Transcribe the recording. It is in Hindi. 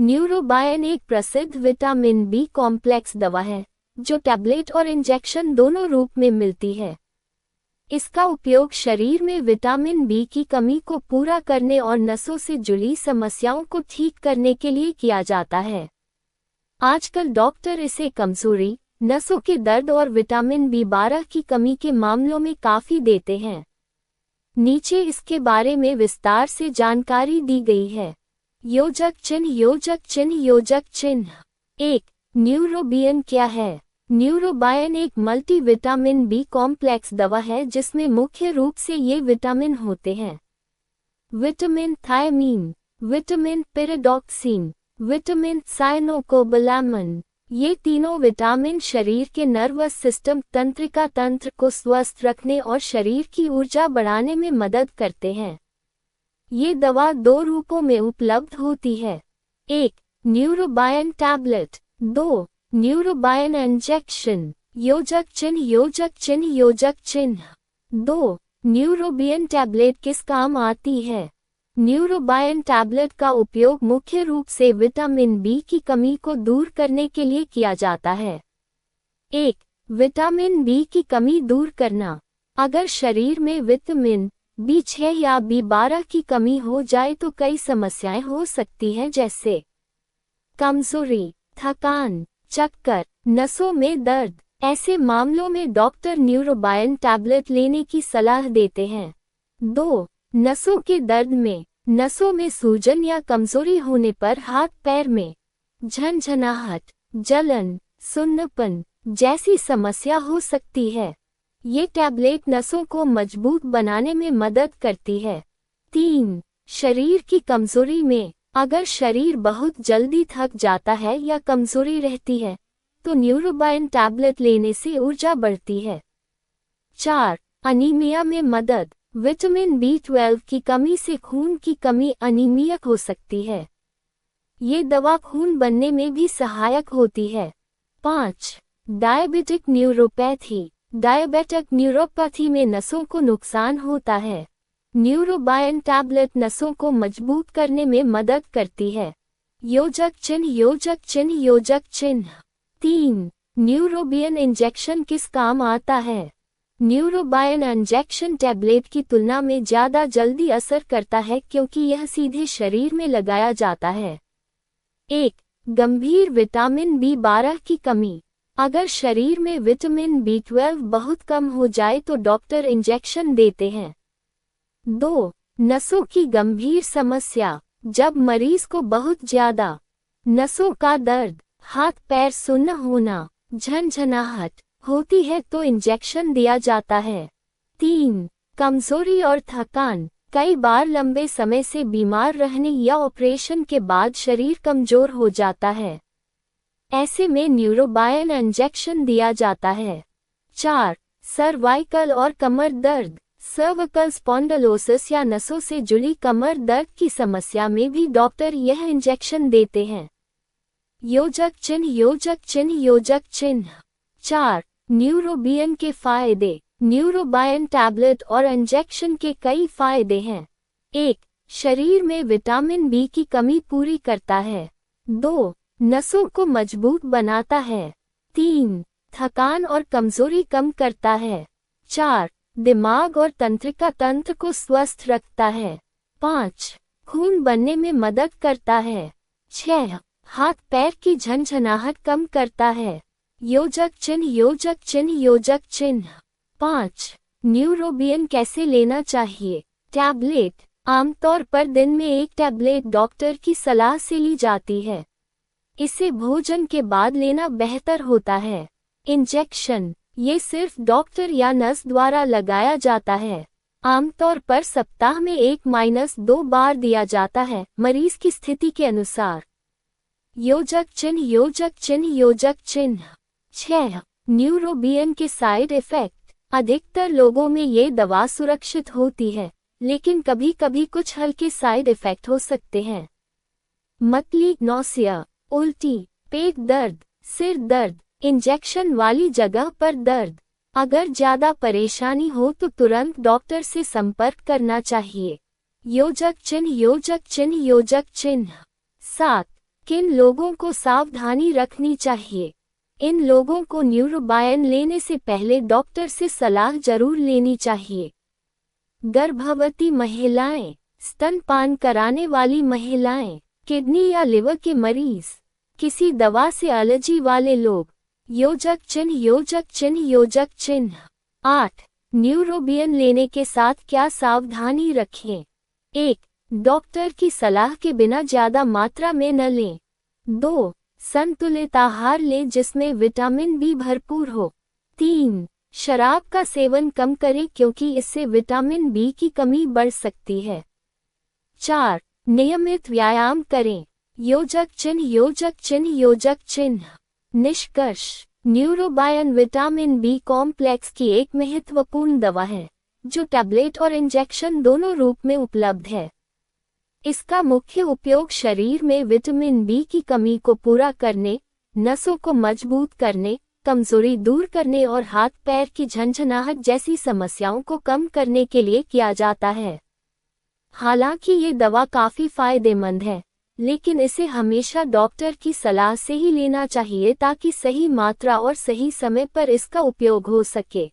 न्यूरोबायन एक प्रसिद्ध विटामिन बी कॉम्प्लेक्स दवा है जो टैबलेट और इंजेक्शन दोनों रूप में मिलती है। इसका उपयोग शरीर में विटामिन बी की कमी को पूरा करने और नसों से जुड़ी समस्याओं को ठीक करने के लिए किया जाता है। आजकल डॉक्टर इसे कमजोरी, नसों के दर्द और विटामिन बी12 की कमी के मामलों में काफी देते हैं। नीचे इसके बारे में विस्तार से जानकारी दी गई है। योजक चिन्ह। योजक चिन्ह। योजक चिन्ह 1। न्यूरोबियन क्या है? न्यूरोबायन एक मल्टीविटामिन बी कॉम्प्लेक्स दवा है जिसमें मुख्य रूप से ये विटामिन होते हैं: vitamin thiamine, vitamin pyridoxine, vitamin cyanocobalamin. ये तीनों विटामिन शरीर के नर्वस सिस्टम तंत्रिका तंत्र को स्वस्थ रखने और शरीर की ऊर्जा बढ़ाने में मदद करते हैं। ये दवा 2 रूपों में उपलब्ध होती है: 1. न्यूरोबायन टैबलेट, 2. न्यूरोबायन इंजेक्शन। योजक चिन्ह। योजक चिन्ह। योजक चिन्ह 2. न्यूरोबियन टैबलेट किस काम आती है? न्यूरोबायन टैबलेट का उपयोग मुख्य रूप से विटामिन बी की कमी को दूर करने के लिए किया जाता है। 1. विटामिन बी की कमी दूर करना। अगर शरीर में विटामिन बी6 या बी12 की कमी हो जाए तो कई समस्याएं हो सकती हैं, जैसे कमजोरी, थकान, चक्कर, नसों में दर्द। ऐसे मामलों में डॉक्टर न्यूरोबायन टैबलेट लेने की सलाह देते हैं। 2. नसों के दर्द में। नसों में सूजन या कमजोरी होने पर हाथ पैर में झनझनाहट, जलन, सुन्नपन जैसी समस्या हो सकती है। ये टैबलेट नसों को मजबूत बनाने में मदद करती है। 3. शरीर की कमजोरी में। अगर शरीर बहुत जल्दी थक जाता है या कमजोरी रहती है तो न्यूरोबायन टैबलेट लेने से ऊर्जा बढ़ती है। 4. अनीमिया में मदद। विटामिन बी12 की कमी से खून की कमी अनीमिया हो सकती है। ये दवा खून बनने में भी सहायक होती है। 5. Diabetic neuropathy. डायबिटिक न्यूरोपैथी में नसों को नुकसान होता है। न्यूरोबायन टैबलेट नसों को मजबूत करने में मदद करती है। योजक चिन्ह। योजक चिन्ह। योजक चिन्ह 3. न्यूरोबियन इंजेक्शन किस काम आता है? न्यूरोबायन इंजेक्शन टैबलेट की तुलना में ज़्यादा जल्दी असर करता है क्योंकि यह सीधे शरीर में लगाया जाता है। 1. गंभीर विटामिन बी12 की कमी। अगर शरीर में विटामिन बी12 बहुत कम हो जाए तो डॉक्टर इंजेक्शन देते हैं। 2. नसों की गंभीर समस्या। जब मरीज को बहुत ज्यादा नसों का दर्द, हाथ पैर सुन्न होना, झनझनाहट होती है तो इंजेक्शन दिया जाता है। 3. कमजोरी और थकान। कई बार लंबे समय से बीमार रहने या ऑपरेशन के बाद शरीर कमजोर हो जाता है। ऐसे में न्यूरोबायन इंजेक्शन दिया जाता है। 4. सर्वाइकल और कमर दर्द। सर्विकल स्पॉन्डिलोसिस या नसों से जुड़ी कमर दर्द की समस्या में भी डॉक्टर यह इंजेक्शन देते हैं। योजक चिन्ह। योजक चिन्ह। योजक चिन्ह 4. न्यूरोबियन के फायदे। न्यूरोबायन टैबलेट और इंजेक्शन के कई फायदे हैं। 1. शरीर में विटामिन बी की कमी पूरी करता है। 2. नसों को मजबूत बनाता है। 3. थकान और कमजोरी कम करता है। 4. दिमाग और तंत्रिका तंत्र को स्वस्थ रखता है। 5. खून बनने में मदद करता है। 6. हाथ पैर की झनझनाहट कम करता है। योजक चिन्ह। योजक चिन्ह। योजक चिन्ह 5. न्यूरोबियन कैसे लेना चाहिए? टैबलेट। आमतौर पर दिन में 1 टैबलेट डॉक्टर की सलाह से ली जाती है। इसे भोजन के बाद लेना बेहतर होता है। इंजेक्शन। ये सिर्फ डॉक्टर या नर्स द्वारा लगाया जाता है। आमतौर पर सप्ताह में 1-2 बार दिया जाता है, मरीज की स्थिति के अनुसार। योजक चिन्ह। योजक चिन्ह। योजक चिन्ह 6. न्यूरोबियन के साइड इफेक्ट। अधिकतर लोगों में ये दवा सुरक्षित होती है, लेकिन कभी कभी कुछ हल्के साइड इफेक्ट हो सकते हैं। मतली, नौसिया, उल्टी, पेट दर्द, सिर दर्द, इंजेक्शन वाली जगह पर दर्द। अगर ज्यादा परेशानी हो तो तुरंत डॉक्टर से संपर्क करना चाहिए। योजक चिन्ह। योजक चिन्ह। योजक चिन्ह 7. किन लोगों को सावधानी रखनी चाहिए? इन लोगों को न्यूरोबायन लेने से पहले डॉक्टर से सलाह जरूर लेनी चाहिए। गर्भवती महिलाएं, स्तनपान कराने वाली महिलाएं, किडनी या लिवर के मरीज, किसी दवा से एलर्जी वाले लोग। योजक चिन्ह योजक चिन्ह योजक चिन्ह। 8. न्यूरोबियन लेने के साथ क्या सावधानी रखें? 1. डॉक्टर की सलाह के बिना ज्यादा मात्रा में न लें। 2. संतुलित आहार लें जिसमें विटामिन बी भरपूर हो। 3. शराब का सेवन कम करें क्योंकि इससे विटामिन बी की कमी बढ़ सकती है। 4. नियमित व्यायाम करें। योजक चिन्ह योजक चिन्ह योजक चिन्ह। निष्कर्ष, न्यूरोबायन विटामिन बी कॉम्प्लेक्स की एक महत्वपूर्ण दवा है जो टैबलेट और इंजेक्शन दोनों रूप में उपलब्ध है। इसका मुख्य उपयोग शरीर में विटामिन बी की कमी को पूरा करने, नसों को मजबूत करने, कमजोरी दूर करने और हाथ पैर की झंझनाहट जैसी समस्याओं को कम करने के लिए किया जाता है। हालांकि ये दवा काफी फायदेमंद है, लेकिन इसे हमेशा डॉक्टर की सलाह से ही लेना चाहिए ताकि सही मात्रा और सही समय पर इसका उपयोग हो सके।